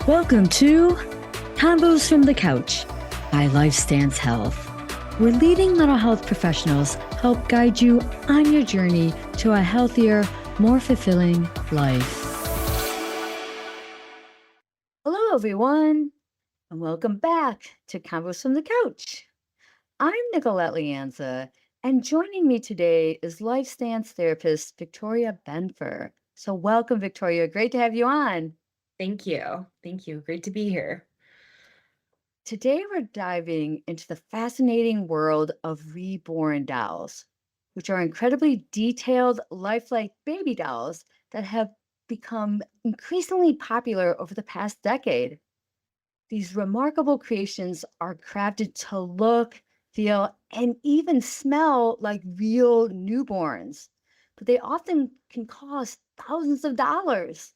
Welcome to Combos from the Couch by LifeStance Health, where leading mental health professionals help guide you on your journey to a healthier, more fulfilling life. Hello, everyone, and welcome back to Combos from the Couch. I'm Nicolette Leanza, and joining me today is LifeStance therapist Victoria Benfer. So welcome, Victoria. Great to have you on. Thank you. Thank you. Great to be here. Today, we're diving into the fascinating world of reborn dolls, which are incredibly detailed, lifelike baby dolls that have become increasingly popular over the past decade. These remarkable creations are crafted to look, feel, and even smell like real newborns, but they often can cost thousands of dollars.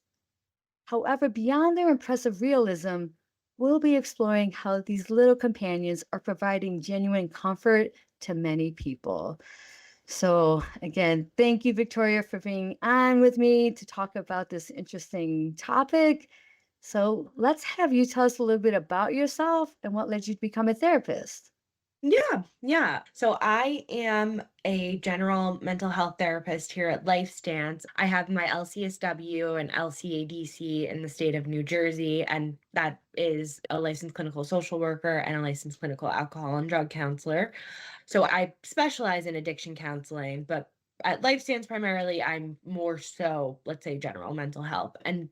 However, beyond their impressive realism, we'll be exploring how these little companions are providing genuine comfort to many people. So, again, thank you, Victoria, for being on with me to talk about this interesting topic. So, let's have you tell us a little bit about yourself and what led you to become a therapist. Yeah. So I am a general mental health therapist here at LifeStance. I have my LCSW and LCADC in the state of New Jersey, and that is a licensed clinical social worker and a licensed clinical alcohol and drug counselor. So I specialize in addiction counseling, but at LifeStance primarily, I'm more so, let's say, general mental health. And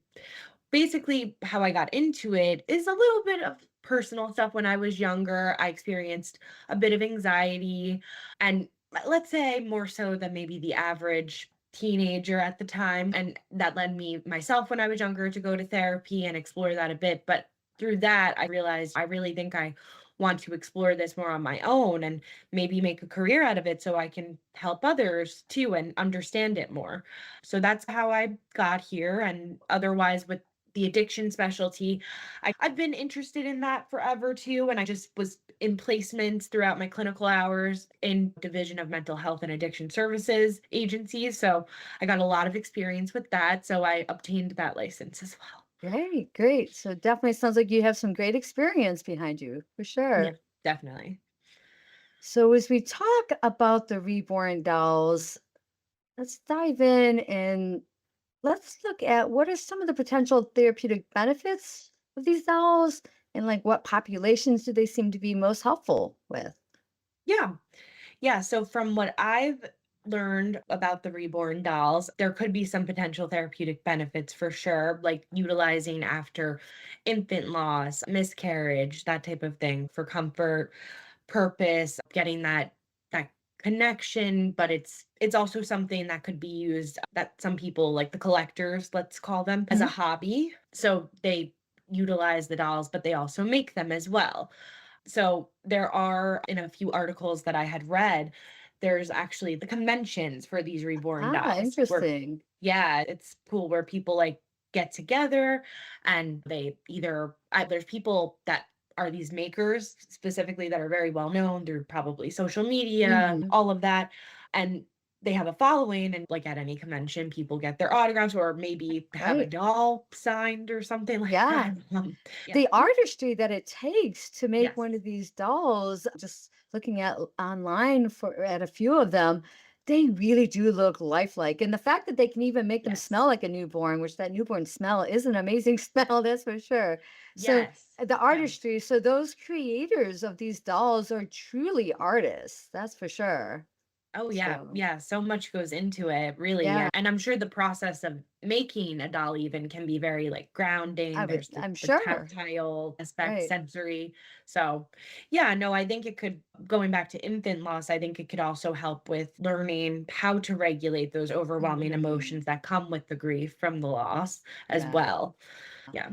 basically how I got into it is a little bit of personal stuff. When I was younger, I experienced a bit of anxiety, and let's say more so than maybe the average teenager at the time. And that led me myself when I was younger to go to therapy and explore that a bit. But through that, I realized I really think I want to explore this more on my own and maybe make a career out of it so I can help others too and understand it more. So that's how I got here. And otherwise, with the addiction specialty, I've been interested in that forever too. And I just was in placements throughout my clinical hours in Division of Mental Health and Addiction Services agencies. So I got a lot of experience with that. So I obtained that license as well. Great, great. So, definitely sounds like you have some great experience behind you, for Yeah, sure. definitely. So, as we talk about the reborn dolls, let's dive in and let's look at what are some of the potential therapeutic benefits of these dolls and like what populations do they seem to be most helpful with? Yeah. Yeah. So from what I've learned about the reborn dolls, there could be some potential therapeutic benefits for sure, like utilizing after infant loss, miscarriage, that type of thing for comfort, purpose, getting that connection. But it's also something that could be used, that some people, like the collectors, let's call them, as a Mhm. hobby. So they utilize the dolls, but they also make them as well. So there are, in a few articles that I had read, there's actually the conventions for these reborn Ah, dolls where, interesting. yeah, it's cool where people like get together and they either, there's people that are these makers specifically that are very well known through probably social media, Hmm. all of that. And they have a following, and like at any convention, people get their autographs or maybe have a Right. doll signed or something like Yeah. that. Yeah. The artistry that it takes to make Yes. one of these dolls, just looking at online for at a few of them, they really do look lifelike. And the fact that they can even make them smell Yes. like a newborn, which that newborn smell is an amazing smell, that's for sure. So Yes. the Yeah. artistry, so those creators of these dolls are truly artists, that's for sure. Oh, yeah. So Yeah. So much goes into it, really. yeah, And I'm sure the process of making a doll even can be very like grounding. There's I'm the sure. tactile aspect, Right. sensory. So, yeah, no, I think it could, going back to infant loss, I think it could also help with learning how to regulate those overwhelming Mhm. emotions that come with the grief from the loss as Yeah. well. Yeah.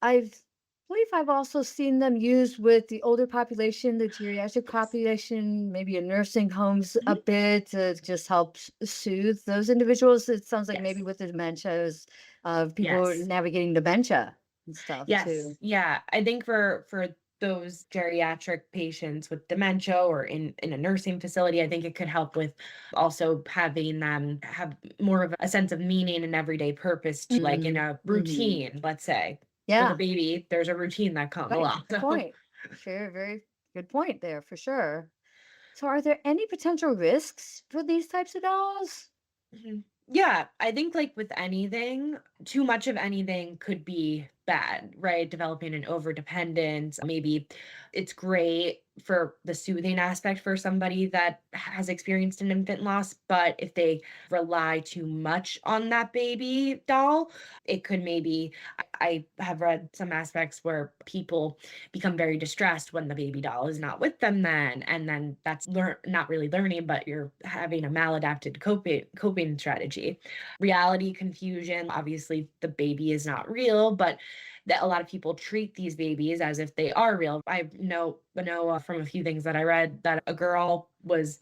I've believe I've also seen them used with the older population, the geriatric Yes. population, maybe in nursing homes a Mhm. bit to just help soothe those individuals. It sounds like maybe Yes. with the dementias of people Yes. navigating dementia and stuff Yes, too. yeah. I think for those geriatric patients with dementia or in a nursing facility, I think it could help with also having them have more of a sense of meaning and everyday purpose to, like in Mhm. a Mhm. routine, let's say. For the Yeah. baby, there's a routine that comes Right. along. Good point. Very, very good point there for sure. So, are there any potential risks for these types of dolls? Mhm. Yeah, I think like with anything, too much of anything could be bad, right? Developing an overdependence. Maybe it's great for the soothing aspect for somebody that has experienced an infant loss, but if they rely too much on that baby doll, it could maybe I have read some aspects where people become very distressed when the baby doll is not with them then, and then that's not really learning, but you're having a maladapted coping strategy. Reality confusion, obviously the baby is not real, but that a lot of people treat these babies as if they are real. I know from a few things that I read that a girl was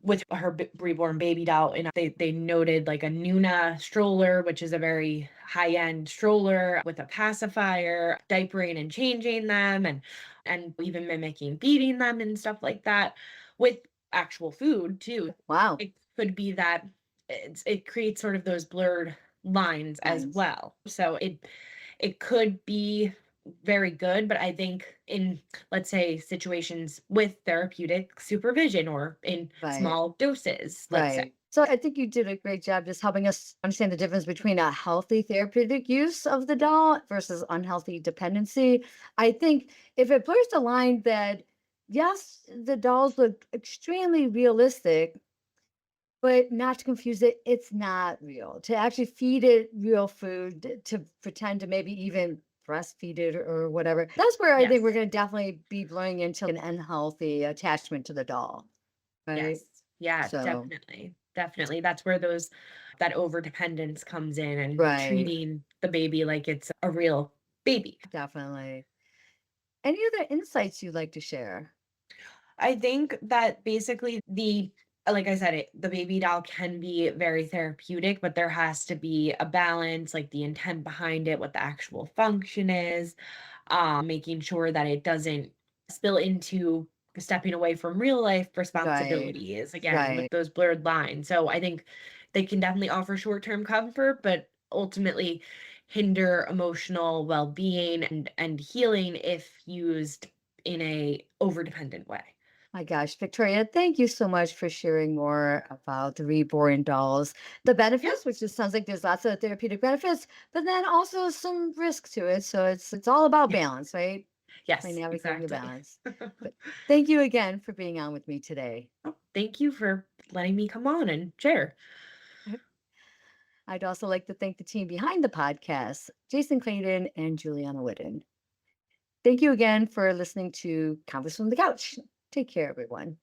with her reborn baby doll, and they noted like a Nuna stroller, which is a very high end stroller with a pacifier, diapering and changing them, and even mimicking feeding them and stuff like that with actual food too. Wow. It could be that it creates sort of those blurred lines as Lines. well. So it could be very good, but I think in, let's say, situations with therapeutic supervision or in Right. small doses, let's say. Right. So, I think you did a great job just helping us understand the difference between a healthy therapeutic use of the doll versus unhealthy dependency. I think if it blurs the line that, yes, the dolls look extremely realistic, but not to confuse it, it's not real. To actually feed it real food, to pretend to maybe even breastfeed it or whatever. That's where I think we're Yes. going to definitely be blurring into an unhealthy attachment to the doll. Right. Yes. Yeah, So, definitely. Definitely. That's where those that over dependence comes in and right. treating the baby like it's a real baby. Definitely. Any other insights you'd like to share? I think that basically like I said, the baby doll can be very therapeutic, but there has to be a balance, like the intent behind it, what the actual function is, making sure that it doesn't spill into stepping away from real life Right. responsibilities again with Right. those blurred lines. So I think they can definitely offer short-term comfort, but ultimately hinder emotional well-being and healing if used in a overdependent way. My gosh, Victoria, thank you so much for sharing more about the reborn dolls. The Yeah. benefits, which just sounds like there's lots of therapeutic benefits, but then also some risk to it. So it's all about Yes. balance, right? By Yes, navigating the exactly. balance. But thank you again for being on with me today. Oh, thank you for letting me come on and share. I'd also like to thank the team behind the podcast, Jason Clayton and Juliana Whitten. Thank you again for listening to Converse from the Couch. Take care, everyone.